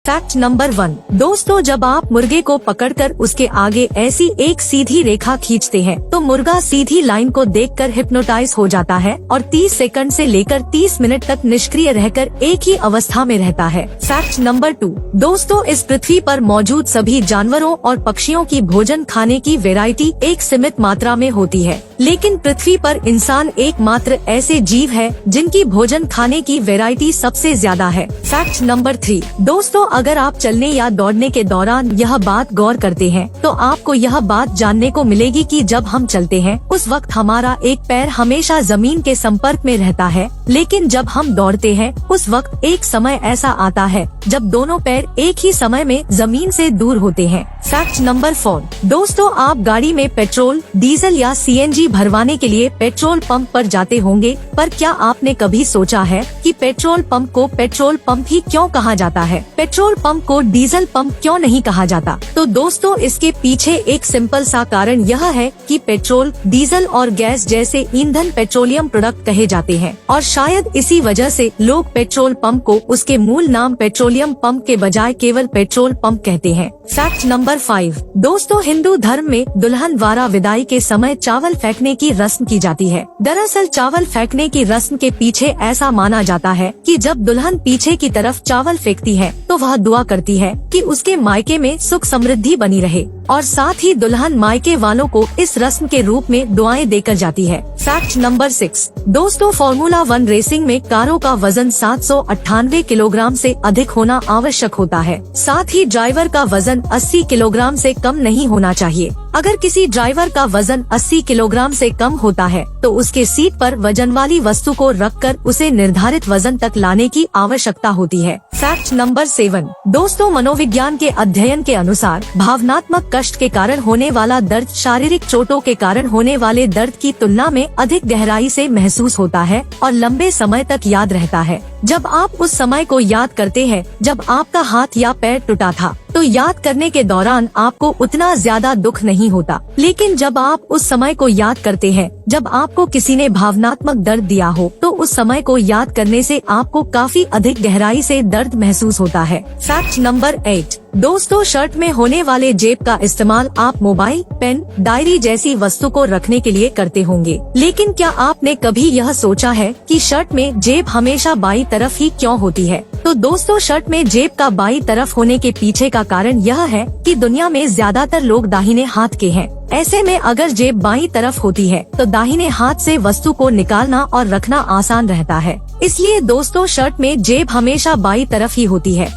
Fact number 1। दोस्तों, जब आप मुर्गे को पकड़कर उसके आगे ऐसी एक सीधी रेखा खींचते हैं तो मुर्गा सीधी लाइन को देखकर हिप्नोटाइज हो जाता है और 30 सेकंड से लेकर 30 मिनट तक निष्क्रिय रहकर एक ही अवस्था में रहता है। Fact number 2। दोस्तों, इस पृथ्वी पर मौजूद सभी जानवरों और पक्षियों की भोजन खाने की वैरायटी एक सीमित मात्रा में होती है, लेकिन पृथ्वी पर इंसान एकमात्र ऐसे जीव है जिनकी भोजन खाने की वैरायटी सबसे ज्यादा है। Fact number 3। दोस्तों, अगर आप चलने या दौड़ने के दौरान यह बात गौर करते हैं तो आपको यह बात जानने को मिलेगी कि जब हम चलते हैं उस वक्त हमारा एक पैर हमेशा जमीन के संपर्क में रहता है, लेकिन जब हम दौड़ते हैं उस वक्त एक समय ऐसा आता है जब दोनों पैर एक ही समय में जमीन से दूर होते हैं। Fact number 4। दोस्तों, आप गाड़ी में पेट्रोल, डीजल या सीएनजी भरवाने के लिए पेट्रोल पंप पर जाते होंगे, पर क्या आपने कभी सोचा है कि पेट्रोल पंप को पेट्रोल पंप ही क्यों कहा जाता है? पेट्रोल पंप को डीजल पंप क्यों नहीं कहा जाता? तो दोस्तों, इसके पीछे एक सिंपल सा कारण यह है कि पेट्रोल, डीजल और गैस जैसे ईंधन पेट्रोलियम प्रोडक्ट कहे जाते हैं और शायद इसी वजह से लोग पेट्रोल पंप को उसके मूल नाम पेट्रोलियम पंप के बजाय केवल पेट्रोल पंप कहते हैं। Fact number 5। दोस्तों, हिंदू धर्म में दुल्हन द्वारा विदाई के समय चावल फेंकने की रस्म की जाती है। दरअसल चावल फेंकने की रस्म के पीछे ऐसा माना जाता है कि जब दुल्हन पीछे की तरफ चावल फेंकती है तो वह दुआ करती है कि उसके मायके में सुख समृद्धि बनी रहे और साथ ही दुल्हन मायके वालों को इस रस्म के रूप में दुआएं देकर जाती है। Fact number 6। दोस्तों, फार्मूला 1 रेसिंग में कारों का वजन 798 किलोग्राम से अधिक होना आवश्यक होता है। साथ ही ड्राइवर का वजन 80 किलोग्राम से कम नहीं होना चाहिए। अगर किसी ड्राइवर का वजन 80 किलोग्राम से कम होता है तो उसके सीट पर वजन वाली वस्तु को रखकर उसे निर्धारित वजन तक लाने की आवश्यकता होती है। Fact number 7। दोस्तों, मनोविज्ञान के अध्ययन के अनुसार भावनात्मक कष्ट के कारण होने वाला दर्द शारीरिक चोटों के कारण होने वाले दर्द की तुलना में अधिक गहराई से महसूस होता है और लंबे समय तक याद रहता है। जब आप उस समय को याद करते हैं जब आपका हाथ या पैर टूटा था तो याद करने के दौरान आपको उतना ज्यादा दुख नहीं होता, लेकिन जब आप उस समय को याद करते हैं जब आपको किसी ने भावनात्मक दर्द दिया हो तो उस समय को याद करने से आपको काफी अधिक गहराई से दर्द महसूस होता है। Fact number 8। दोस्तों, शर्ट में होने वाले जेब का इस्तेमाल आप मोबाइल, पेन, डायरी जैसी वस्तु को रखने के लिए करते होंगे, लेकिन क्या आपने कभी यह सोचा है कि शर्ट में जेब हमेशा बाईं तरफ ही क्यों होती है? तो दोस्तों, शर्ट में जेब का बाईं तरफ होने के पीछे का कारण यह है कि दुनिया में ज्यादातर लोग दाहिने हाथ के हैं। ऐसे में अगर जेब बाईं तरफ होती है तो दाहिने हाथ से वस्तु को निकालना और रखना आसान रहता है। इसलिए दोस्तों, शर्ट में जेब हमेशा बाईं तरफ ही होती है।